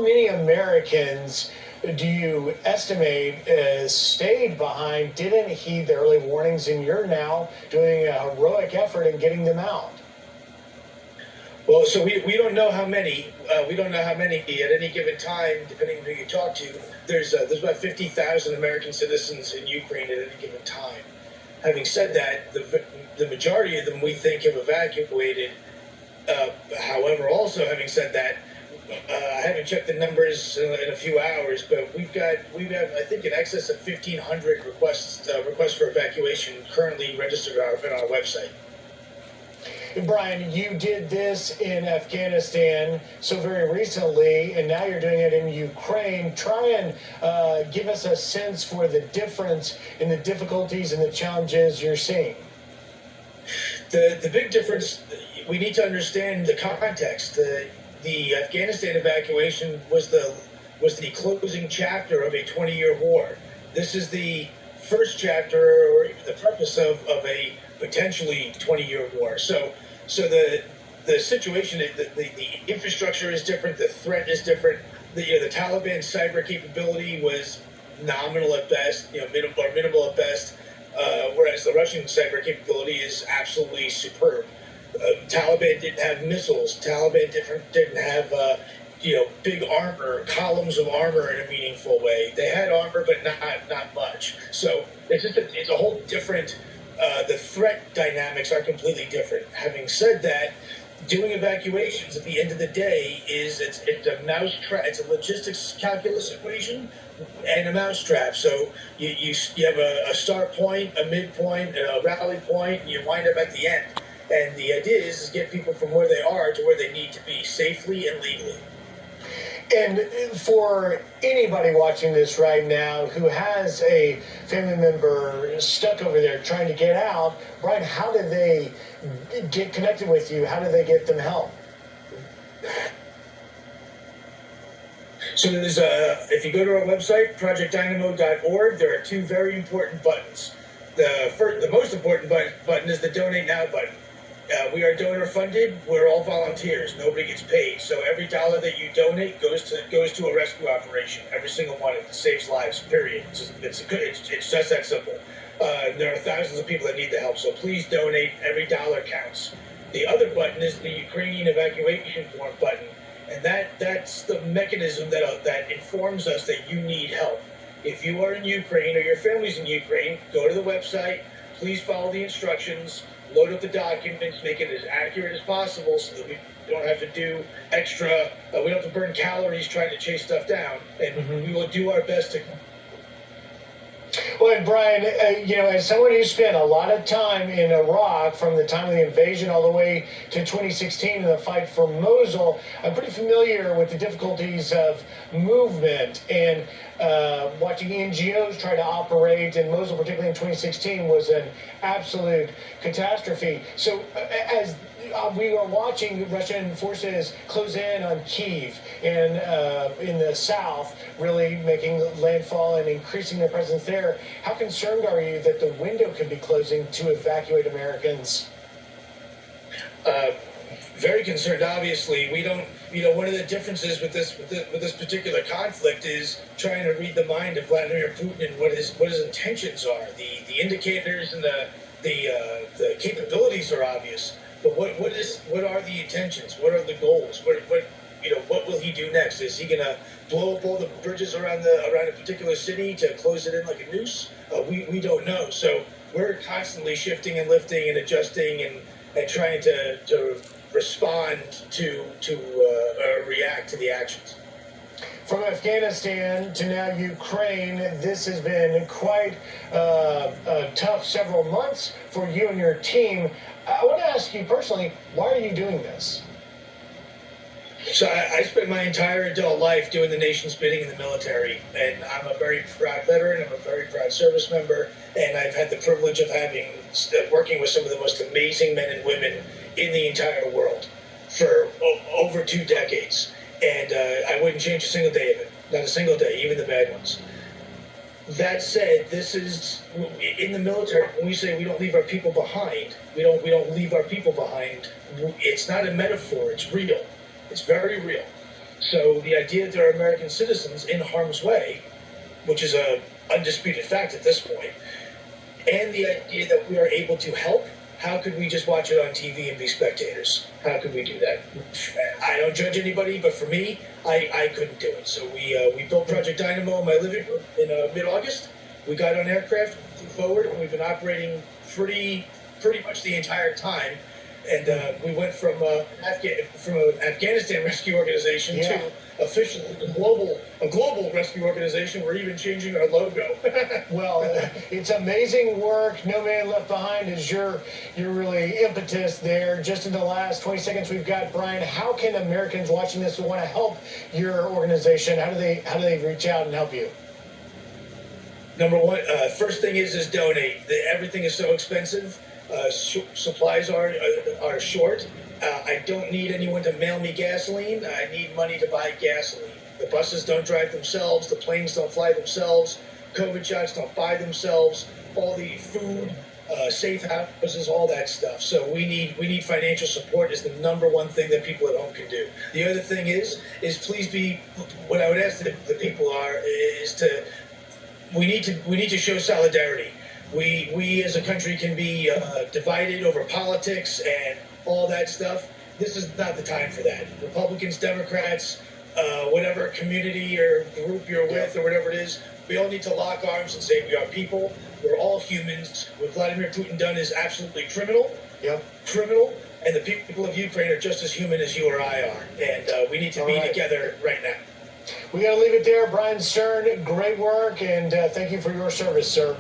many Americans do you estimate stayed behind, didn't heed the early warnings, and you're now doing a heroic effort in getting them out? Well, so we don't know how many. We don't know how many at any given time, depending on who you talk to. There's about 50,000 American citizens in Ukraine at any given time. Having said that, the majority of them we think have evacuated. However, also having said that, I haven't checked the numbers in a few hours, but we have I think in excess of 1,500 requests for evacuation currently registered on our website. Brian, you did this in Afghanistan so very recently, and now you're doing it in Ukraine. Try and give us a sense for the difference in the difficulties and the challenges you're seeing. The big difference, we need to understand the context. The Afghanistan evacuation was the closing chapter of a 20-year war. This is the first chapter, or even the preface of a potentially 20-year war. So the situation, the infrastructure is different, the threat is different. The Taliban cyber capability was nominal at best, minimal at best, whereas the Russian cyber capability is absolutely superb. Taliban didn't have missiles. Taliban didn't have big armor, columns of armor in a meaningful way. They had armor, but not much. So it's a whole different. The threat dynamics are completely different. Having said that, doing evacuations at the end of the day it's a mousetrap. It's a logistics calculus equation and a mousetrap. So you have a start point, a midpoint, a rally point, and you wind up at the end. And the idea is get people from where they are to where they need to be safely and legally. And for anybody watching this right now who has a family member stuck over there trying to get out, Brian, how do they get connected with you? How do they get them help? So if you go to our website, projectdynamo.org, there are two very important buttons. The most important button is the Donate Now button. We are donor funded. We're all volunteers. Nobody gets paid. So every dollar that you donate goes to a rescue operation. Every single one. It saves lives. Period. It's just that simple. There are thousands of people that need the help. So please donate. Every dollar counts. The other button is the Ukrainian evacuation form button, and that's the mechanism that informs us that you need help. If you are in Ukraine or your family's in Ukraine, go to the website. Please follow the instructions. Load up the documents, make it as accurate as possible so that we don't have to do extra, we don't have to burn calories trying to chase stuff down, and we will do our best to. Well, and Brian, as someone who spent a lot of time in Iraq from the time of the invasion all the way to 2016 in the fight for Mosul, I'm pretty familiar with the difficulties of movement, and watching NGOs try to operate in Mosul, particularly in 2016, was an absolute catastrophe. So as we are watching Russian forces close in on Kyiv and in the south, really making landfall and increasing their presence there. How concerned are you that the window could be closing to evacuate Americans? Very concerned. Obviously, we don't. One of the differences with this particular conflict is trying to read the mind of Vladimir Putin and what his intentions are. The indicators and the capabilities are obvious. But what are the intentions? What are the goals? What will he do next? Is he gonna blow up all the bridges around a particular city to close it in like a noose? We don't know. So we're constantly shifting and lifting and adjusting and trying to respond to react to the actions. From Afghanistan to now Ukraine, this has been quite a tough several months for you and your team. I want to ask you personally, why are you doing this? So I spent my entire adult life doing the nation's bidding in the military, and I'm a very proud veteran. I'm a very proud service member, and I've had the privilege of working with some of the most amazing men and women in the entire world for over 2 decades. And I wouldn't change a single day of it. Not a single day, even the bad ones. That said, this is in the military. When we say we don't leave our people behind, we don't leave our people behind. It's not a metaphor. It's real. It's very real. So the idea that there are American citizens in harm's way, which is a undisputed fact at this point, and the idea that we are able to help. How could we just watch it on TV and be spectators? How could we do that? I don't judge anybody, but for me, I couldn't do it. So we built Project Dynamo in my living room in mid-August. We got on aircraft, flew forward, and we've been operating pretty much the entire time. And we went from an Afghanistan rescue organization to officially a global rescue organization. We're even changing our logo. Well, it's amazing work. No Man Left Behind is your really impetus there. Just in the last 20 seconds we've got, Brian, how can Americans watching this who want to help your organization, how do they reach out and help you? Number one, first thing is donate. Everything is so expensive. Supplies are short. I don't need anyone to mail me gasoline. I need money to buy gasoline. The buses don't drive themselves. The planes don't fly themselves. COVID shots don't buy themselves. All the food, safe houses, all that stuff. So we need financial support is the number one thing that people at home can do. The other thing is please be. What I would ask the people we need to show solidarity. We as a country can be divided over politics and all that stuff. This is not the time for that. Republicans, Democrats, whatever community or group you're with or whatever it is, we all need to lock arms and say we are people. We're all humans. What Vladimir Putin done is absolutely criminal. Yep. Criminal. And the people of Ukraine are just as human as you or I are. And we need to be together right now. We got to leave it there. Brian Stern, great work, and thank you for your service, sir.